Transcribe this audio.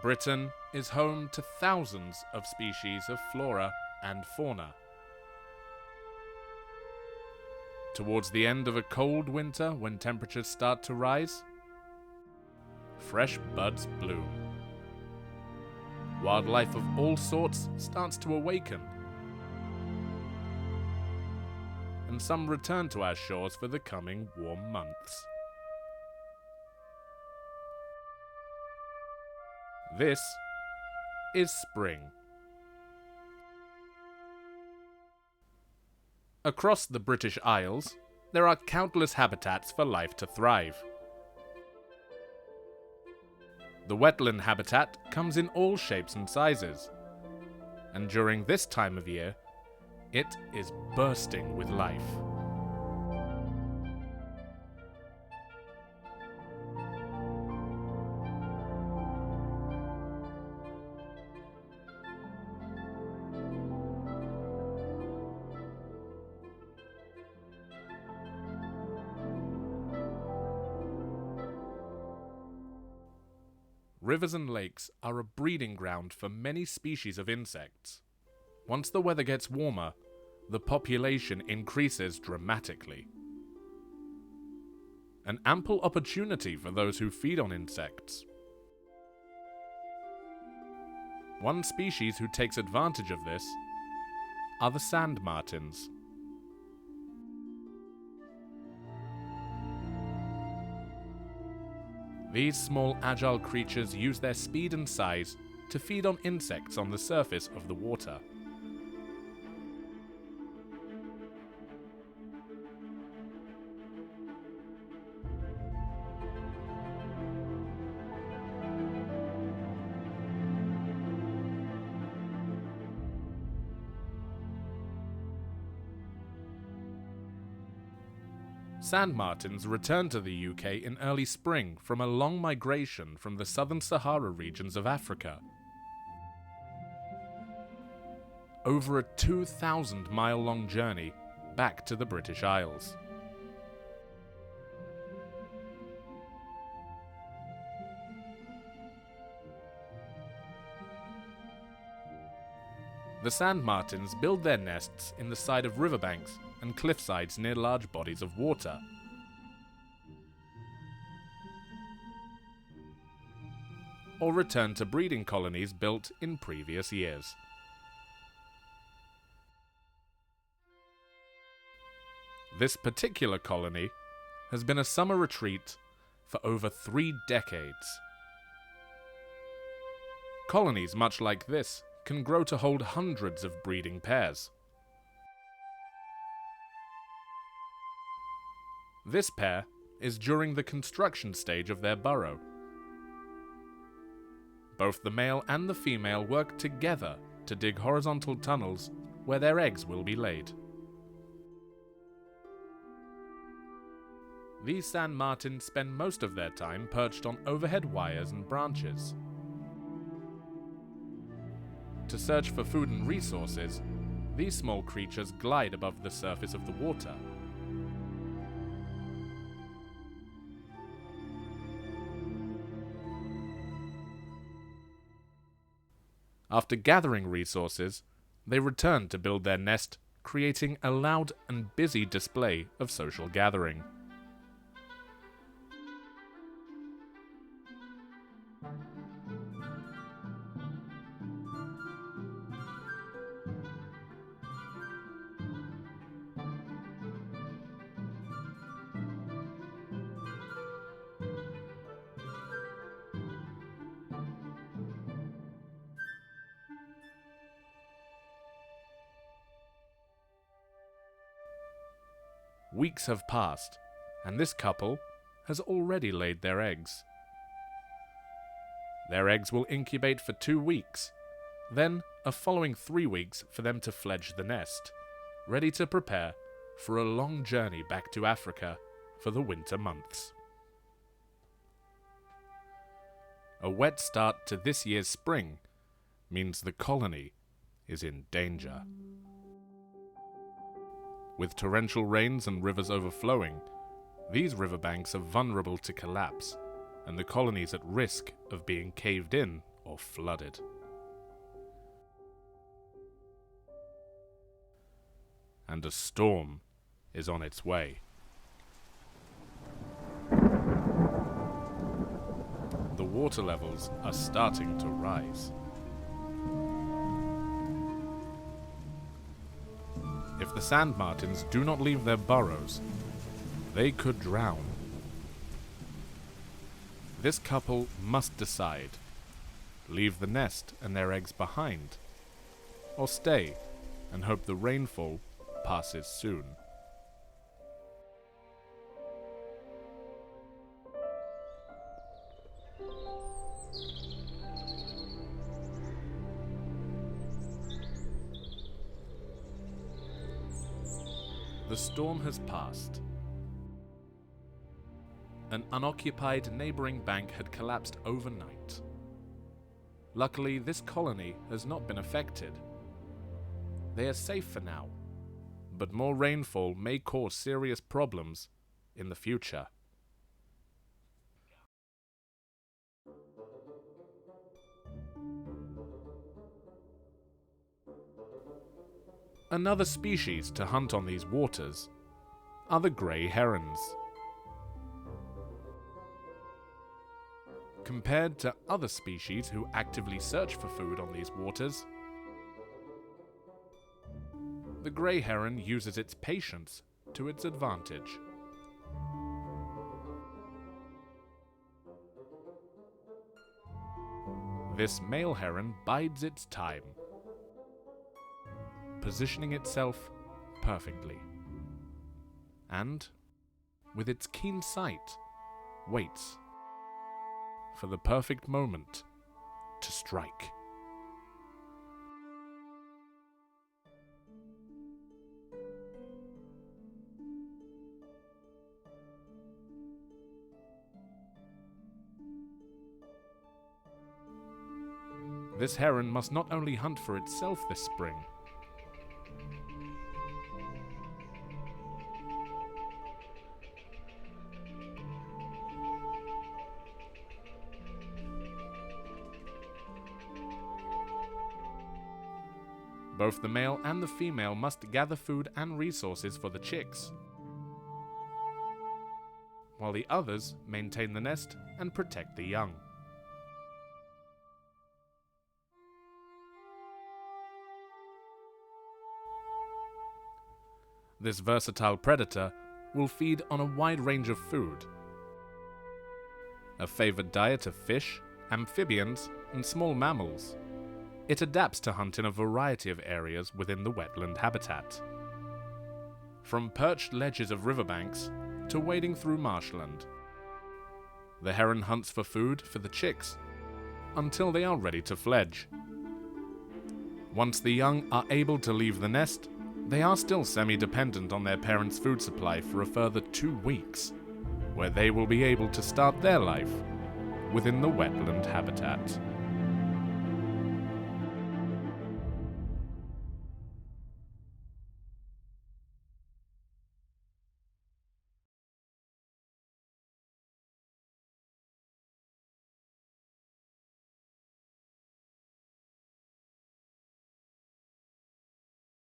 Britain is home to thousands of species of flora and fauna. Towards the end of a cold winter, when temperatures start to rise, fresh buds bloom. Wildlife of all sorts starts to awaken, and some return to our shores for the coming warm months. This is spring. Across the British Isles, there are countless habitats for life to thrive. The wetland habitat comes in all shapes and sizes, and during this time of year, it is bursting with life. Rivers and lakes are a breeding ground for many species of insects. Once the weather gets warmer, the population increases dramatically. An ample opportunity for those who feed on insects. One species who takes advantage of this are the sand martins. These small, agile creatures use their speed and size to feed on insects on the surface of the water. Sand martins returned to the UK in early spring from a long migration from the southern Sahara regions of Africa. Over a 2,000-mile-long journey back to the British Isles. The sand martins build their nests in the side of riverbanks and cliffsides near large bodies of water. Or return to breeding colonies built in previous years. This particular colony has been a summer retreat for over 3 decades. Colonies much like this can grow to hold hundreds of breeding pairs. This pair is during the construction stage of their burrow. Both the male and the female work together to dig horizontal tunnels where their eggs will be laid. These sand martins spend most of their time perched on overhead wires and branches. To search for food and resources, these small creatures glide above the surface of the water. After gathering resources, they return to build their nest, creating a loud and busy display of social gathering. Weeks have passed, and this couple has already laid their eggs. Their eggs will incubate for 2 weeks, then a following 3 weeks for them to fledge the nest, ready to prepare for a long journey back to Africa for the winter months. A wet start to this year's spring means the colony is in danger. With torrential rains and rivers overflowing, these riverbanks are vulnerable to collapse, and the colony is at risk of being caved in or flooded. And a storm is on its way. The water levels are starting to rise. If the sand martins do not leave their burrows, they could drown. This couple must decide: leave the nest and their eggs behind, or stay and hope the rainfall passes soon. The storm has passed. An unoccupied neighboring bank had collapsed overnight. Luckily, this colony has not been affected. They are safe for now, but more rainfall may cause serious problems in the future. Another species to hunt on these waters are the grey herons. Compared to other species who actively search for food on these waters, the grey heron uses its patience to its advantage. This male heron bides its time, positioning itself perfectly, and, with its keen sight, waits for the perfect moment to strike. This heron must not only hunt for itself this spring, both the male and the female must gather food and resources for the chicks, while the others maintain the nest and protect the young. This versatile predator will feed on a wide range of food. A favored diet of fish, amphibians, and small mammals. It adapts to hunt in a variety of areas within the wetland habitat. From perched ledges of riverbanks to wading through marshland. The heron hunts for food for the chicks until they are ready to fledge. Once the young are able to leave the nest, they are still semi-dependent on their parents' food supply for a further 2 weeks, where they will be able to start their life within the wetland habitat.